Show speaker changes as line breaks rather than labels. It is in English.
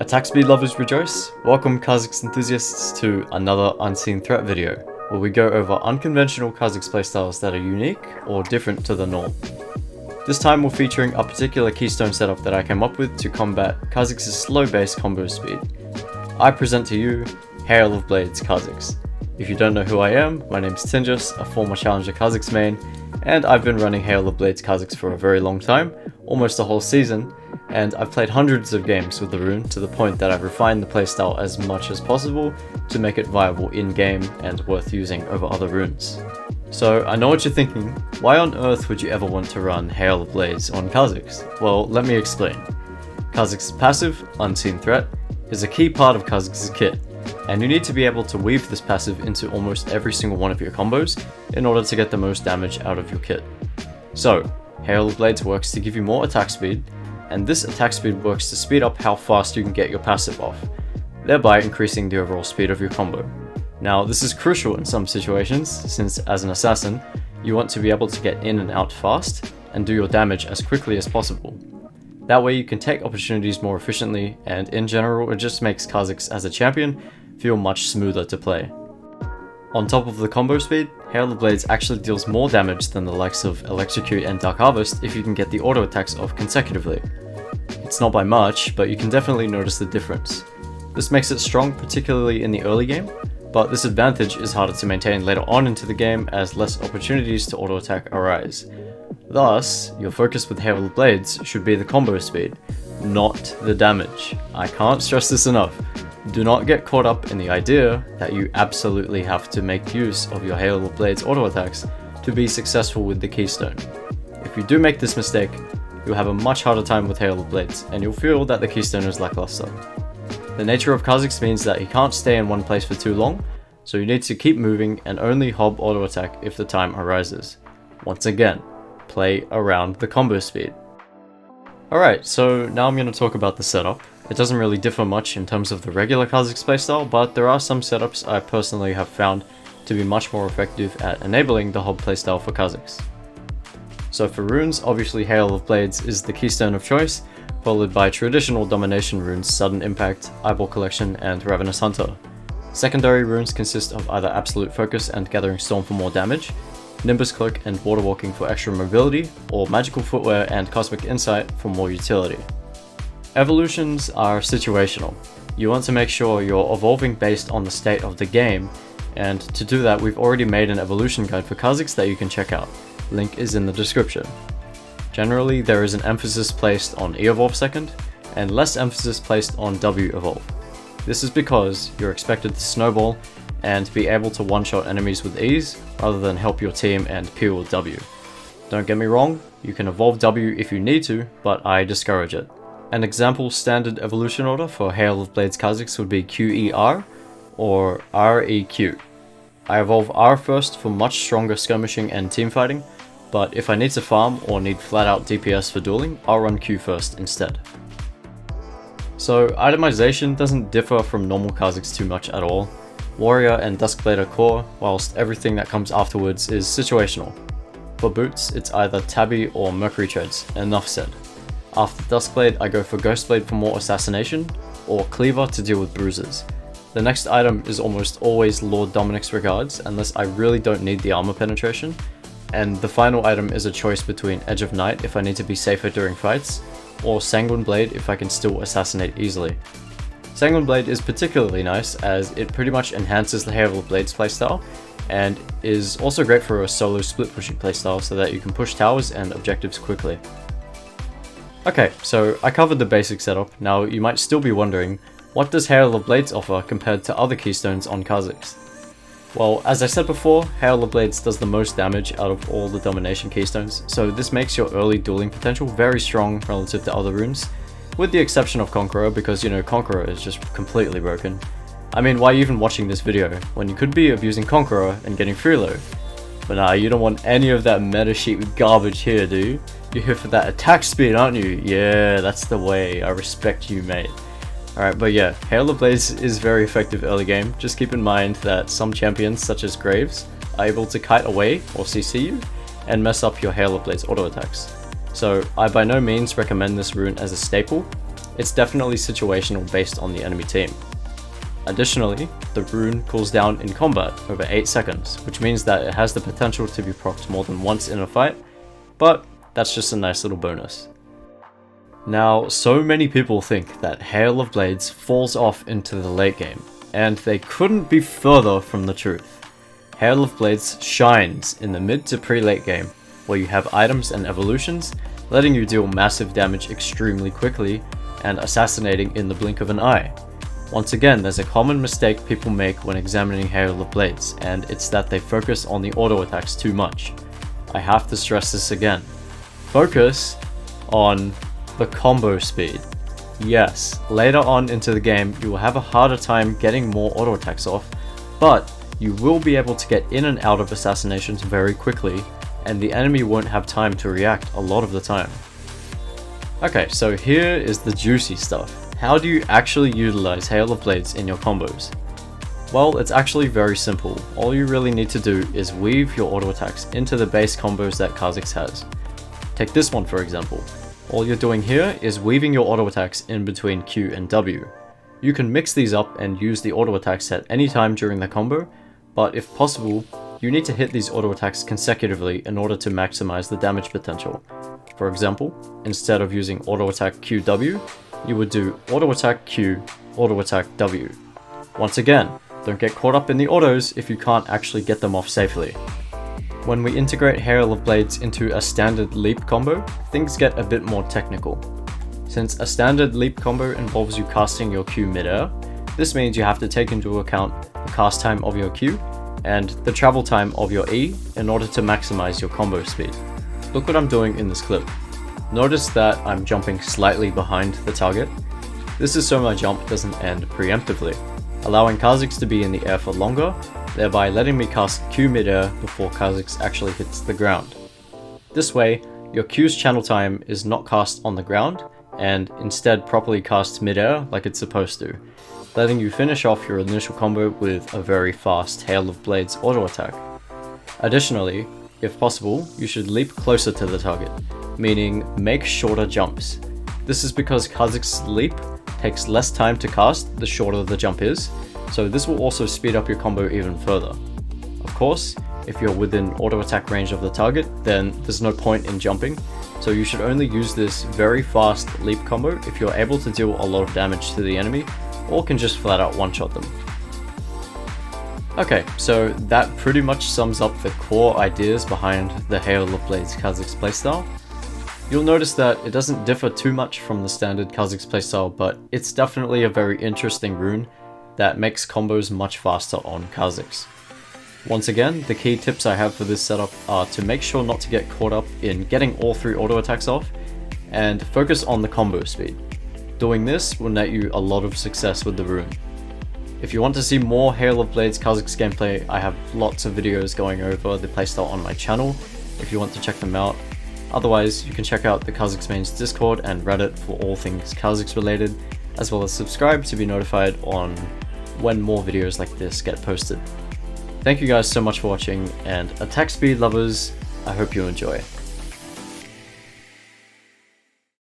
Attack speed lovers rejoice! Welcome Kha'Zix enthusiasts to another Unseen Threat video, where we go over unconventional Kha'Zix playstyles that are unique or different to the norm. This time we're featuring a particular keystone setup that I came up with to combat Kha'Zix's slow base combo speed. I present to you Hail of Blades Kha'Zix. If you don't know who I am, my name's Tinjus, a former Challenger Kha'Zix main, and I've been running Hail of Blades Kha'Zix for a very long time, almost a whole season, and I've played hundreds of games with the rune to the point that I've refined the playstyle as much as possible to make it viable in-game and worth using over other runes. So I know what you're thinking, why on earth would you ever want to run Hail of Blades on Kha'Zix? Well, let me explain. Kha'Zix's passive, Unseen Threat, is a key part of Kha'Zix's kit, and you need to be able to weave this passive into almost every single one of your combos in order to get the most damage out of your kit. So, Hail of Blades works to give you more attack speed, and this attack speed works to speed up how fast you can get your passive off, thereby increasing the overall speed of your combo. Now, this is crucial in some situations, since as an assassin, you want to be able to get in and out fast, and do your damage as quickly as possible. That way you can take opportunities more efficiently, and in general it just makes Kha'Zix as a champion feel much smoother to play. On top of the combo speed, Hail of Blades actually deals more damage than the likes of Electrocute and Dark Harvest if you can get the auto attacks off consecutively. It's not by much, but you can definitely notice the difference. This makes it strong particularly in the early game, but this advantage is harder to maintain later on into the game as less opportunities to auto attack arise. Thus, your focus with Hail of Blades should be the combo speed, not the damage. I can't stress this enough. Do not get caught up in the idea that you absolutely have to make use of your Hail of Blades auto attacks to be successful with the keystone. If you do make this mistake, you'll have a much harder time with Hail of Blades, and you'll feel that the keystone is lackluster. The nature of Kha'Zix means that he can't stay in one place for too long, so you need to keep moving and only hob auto attack if the time arises. Once again, play around the combo speed. Alright, so now I'm going to talk about the setup. It doesn't really differ much in terms of the regular Kha'Zix playstyle, but there are some setups I personally have found to be much more effective at enabling the hob playstyle for Kha'Zix. So for runes, obviously Hail of Blades is the keystone of choice, followed by traditional domination runes Sudden Impact, Eyeball Collection, and Ravenous Hunter. Secondary runes consist of either Absolute Focus and Gathering Storm for more damage, Nimbus Cloak and Water Walking for extra mobility, or Magical Footwear and Cosmic Insight for more utility. Evolutions are situational. You want to make sure you're evolving based on the state of the game, and to do that we've already made an evolution guide for Kha'Zix that you can check out. Link is in the description. Generally, there is an emphasis placed on E-Evolve second, and less emphasis placed on W-Evolve. This is because you're expected to snowball and be able to one-shot enemies with ease, rather than help your team and peel W. Don't get me wrong, you can evolve W if you need to, but I discourage it. An example standard evolution order for Hail of Blades Kha'Zix would be QER, or REQ. I evolve R first for much stronger skirmishing and teamfighting, but if I need to farm or need flat out DPS for dueling, I'll run Q first instead. So itemization doesn't differ from normal Kha'Zix too much at all. Warrior and Duskblade are core, whilst everything that comes afterwards is situational. For boots, it's either Tabby or Mercury Treads, enough said. After Duskblade, I go for Ghostblade for more assassination, or Cleaver to deal with bruises. The next item is almost always Lord Dominic's Regards, unless I really don't need the armor penetration, and the final item is a choice between Edge of Night if I need to be safer during fights, or Sanguine Blade if I can still assassinate easily. Sanguine Blade is particularly nice as it pretty much enhances the Hail of Blades playstyle, and is also great for a solo split pushing playstyle so that you can push towers and objectives quickly. Okay, so I covered the basic setup. Now you might still be wondering, what does Hail of Blades offer compared to other keystones on Kha'Zix? Well, as I said before, Hail of Blades does the most damage out of all the domination keystones, so this makes your early dueling potential very strong relative to other runes, with the exception of Conqueror, because you know Conqueror is just completely broken. I mean, why even watching this video, when you could be abusing Conqueror and getting freeload? But nah, you don't want any of that meta sheet garbage here, do you? You're here for that attack speed, aren't you? Yeah, that's the way. I respect you, mate. Alright, but yeah, Hail of Blades is very effective early game. Just keep in mind that some champions, such as Graves, are able to kite away or CC you, and mess up your Hail of Blades auto attacks. So I by no means recommend this rune as a staple, It's definitely situational based on the enemy team. Additionally, the rune cools down in combat over 8 seconds, which means that it has the potential to be procced more than once in a fight, but that's just a nice little bonus. Now, so many people think that Hail of Blades falls off into the late game, and they couldn't be further from the truth. Hail of Blades shines in the mid to pre-late game, where you have items and evolutions, letting you deal massive damage extremely quickly, and assassinating in the blink of an eye. Once again, there's a common mistake people make when examining Hail of Blades, and it's that they focus on the auto attacks too much. I have to stress this again. Focus on the combo speed. Yes, later on into the game, you will have a harder time getting more auto attacks off, but you will be able to get in and out of assassinations very quickly, and the enemy won't have time to react a lot of the time. Okay, so here is the juicy stuff. How do you actually utilize Hail of Blades in your combos? Well, it's actually very simple. All you really need to do is weave your auto attacks into the base combos that Kha'Zix has. Take this one for example. All you're doing here is weaving your auto attacks in between Q and W. You can mix these up and use the auto attacks at any time during the combo, but if possible, you need to hit these auto attacks consecutively in order to maximize the damage potential. For example, instead of using auto attack QW, you would do auto attack Q, auto attack W. Once again, don't get caught up in the autos if you can't actually get them off safely. When we integrate Hail of Blades into a standard leap combo, things get a bit more technical. Since a standard leap combo involves you casting your Q mid-air, this means you have to take into account the cast time of your Q and the travel time of your E in order to maximize your combo speed. Look what I'm doing in this clip. Notice that I'm jumping slightly behind the target. This is so my jump doesn't end preemptively, allowing Kha'Zix to be in the air for longer, thereby letting me cast Q mid-air before Kha'Zix actually hits the ground. This way, your Q's channel time is not cast on the ground, and instead properly casts mid-air like it's supposed to, letting you finish off your initial combo with a very fast Hail of Blades auto attack. Additionally, if possible, you should leap closer to the target, meaning make shorter jumps. This is because Kha'Zix's leap takes less time to cast the shorter the jump is, so this will also speed up your combo even further. Of course, if you're within auto attack range of the target, then there's no point in jumping, so you should only use this very fast leap combo if you're able to deal a lot of damage to the enemy, or can just flat out one-shot them. Okay, so that pretty much sums up the core ideas behind the Hail of Blades Kha'Zix playstyle. You'll notice that it doesn't differ too much from the standard Kha'Zix playstyle, but it's definitely a very interesting rune that makes combos much faster on Kha'Zix. Once again, the key tips I have for this setup are to make sure not to get caught up in getting all 3 auto attacks off, and focus on the combo speed. Doing this will net you a lot of success with the rune. If you want to see more Hail of Blades Kha'Zix gameplay, I have lots of videos going over the playstyle on my channel if you want to check them out. Otherwise, you can check out the Kha'Zix mains Discord and Reddit for all things Kha'Zix related, as well as subscribe to be notified on when more videos like this get posted. Thank you guys so much for watching, and attack speed lovers, I hope you enjoy.